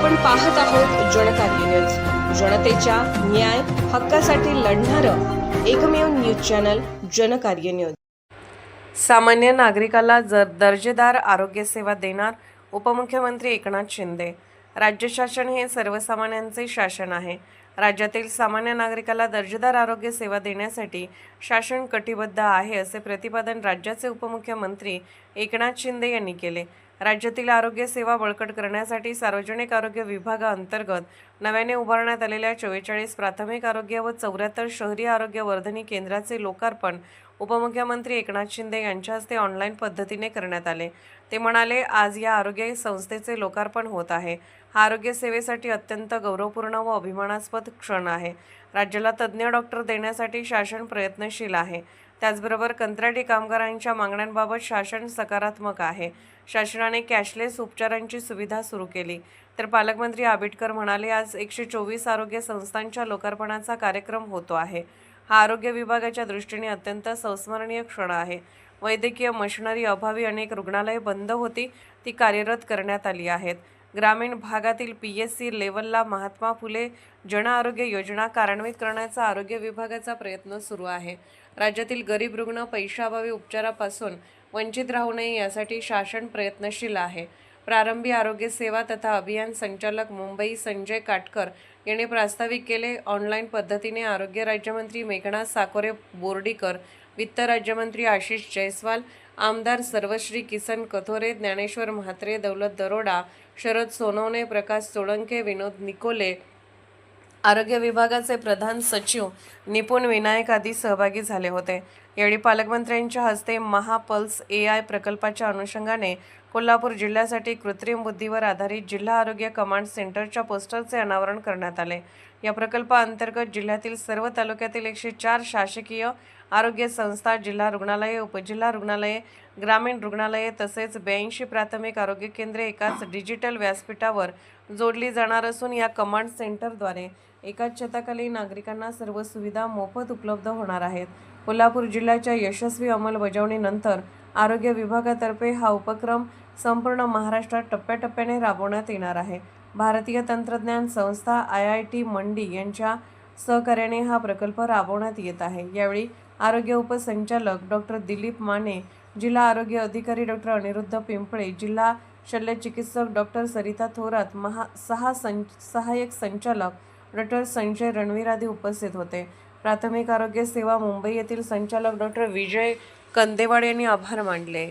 आपण पाहत आहोत जनकार्य न्यूज, जनतेच्या न्याय हक्कासाठी लढणारं एकमेव न्यूज चॅनल जनकार्य न्यूज। सामान्य नागरिकाला दर्जेदार आरोग्य सेवा देणार उपमुख्यमंत्री एकनाथ शिंदे। राज्य शासन हे सर्वसामान्यांचे शासन आहे। राज्यातील सामान्य नागरिकाला दर्जेदार आरोग्य सेवा देण्यासाठी शासन कटिबद्ध आहे, असे प्रतिपादन राज्याचे उपमुख्यमंत्री एकनाथ शिंदे यांनी केले। राज्यातील आरोग्य सेवा बळकट करण्यासाठी सार्वजनिक आरोग्य विभागाअंतर्गत नव्याने उभारण्यात आलेल्या 44 प्राथमिक आरोग्य व 74 शहरी आरोग्य वर्धिनी केंद्राचे लोकार्पण उपमुख्यमंत्री एकनाथ शिंदे यांच्या हस्ते ऑनलाईन पद्धतीने करण्यात आले। ते म्हणाले, आज या आरोग्य संस्थेचे लोकार्पण होत आहे। हा आरोग्य सेवेसाठी अत्यंत गौरवपूर्ण व अभिमानास्पद क्षण आहे। राज्याला तज्ज्ञ डॉक्टर देण्यासाठी शासन प्रयत्नशील आहे। त्याचबरोबर कंत्राटी कामगारांच्या मागण्यांबाबत शासन सकारात्मक आहे। शासनाने कॅशलेस उपचारांची सुविधा सुरू केली। तर पालकमंत्री आबिटकर म्हणाले, आज 124 आरोग्य संस्थांच्या लोकार्पणाचा कार्यक्रम होतो आहे। हा आरोग्य विभागाच्या दृष्टीने अत्यंत संस्मरणीय क्षण आहे। वैद्यकीय मशिनरी अभावी अनेक रुग्णालये बंद होती, ती कार्यरत करण्यात आली आहेत। ग्रामीण भागातील PSC लेव्हलला महात्मा फुले जन आरोग्य योजना कार्यान्वित करण्याचा आरोग्य विभागाचा प्रयत्न सुरू आहे। राज्यातील गरीब रुग्ण पैशाअभावी उपचारापासून वंचित राहू नये यासाठी शासन प्रयत्नशील आहे। प्रारंभी आरोग्य सेवा तथा अभियान संचालक मुंबई संजय काटकर यांनी प्रास्ताविक केले। ऑनलाईन पद्धतीने आरोग्य राज्यमंत्री मेघनाथ साकोरे बोर्डीकर, वित्त राज्यमंत्री आशिष जयस्वाल, आमदार सर्वश्री किसन कथोरे, ज्ञानेश्वर म्हात्रे, दौलत दरोडा, शरद सोनवणे, प्रकाश सोळंके, विनोद निकोले, आरोग्य विभागाचे प्रधान सचिव निपुण विनायक आदी सहभागी झाले होते। यावेळी पालकमंत्र्यांच्या हस्ते महापल्स AI प्रकल्पाच्या अनुषंगाने कोल्हापूर जिल्ह्यासाठी कृत्रिम बुद्धीवर आधारित जिल्हा आरोग्य कमांड सेंटरच्या पोस्टरचे अनावरण करण्यात आले। या प्रकल्पाअंतर्गत जिल्ह्यातील सर्व तालुक्यातील 104 शासकीय आरोग्य संस्था, जिल्हा रुग्णालये, उपजिल्हा रुग्णालये, ग्रामीण रुग्णालये तसेच 82 प्राथमिक आरोग्य केंद्रे एकाच डिजिटल व्यासपीठावर जोडली जाणार असून या कमांड सेंटरद्वारे एकाच छताखाली नागरिकांना सर्व सुविधा मोफत उपलब्ध होणार आहेत। कोल्हापूर जिल्ह्याच्या यशस्वी अंमलबजावणीनंतर आरोग्य विभागातर्फे हा उपक्रम संपूर्ण महाराष्ट्रात टप्प्याटप्प्याने राबवण्यात येणार आहे। भारतीय तंत्रज्ञान संस्था IIT मंडी यांच्या सहकार्याने हा प्रकल्प राबवण्यात येत आहे। यावेळी आरोग्य उपसंचालक डॉक्टर दिलीप माने, जिल्हा आरोग्य अधिकारी डॉक्टर अनिरुद्ध पिंपळे, जिल्हा शल्य चिकित्सक डॉक्टर सरिता थोरात, सहाय्यक संचालक डॉक्टर संजय रणवीर आदी उपस्थित होते। प्राथमिक आरोग्य सेवा मुंबई येथील संचालक डॉक्टर विजय कंदेवाड यांनी आभार मानले।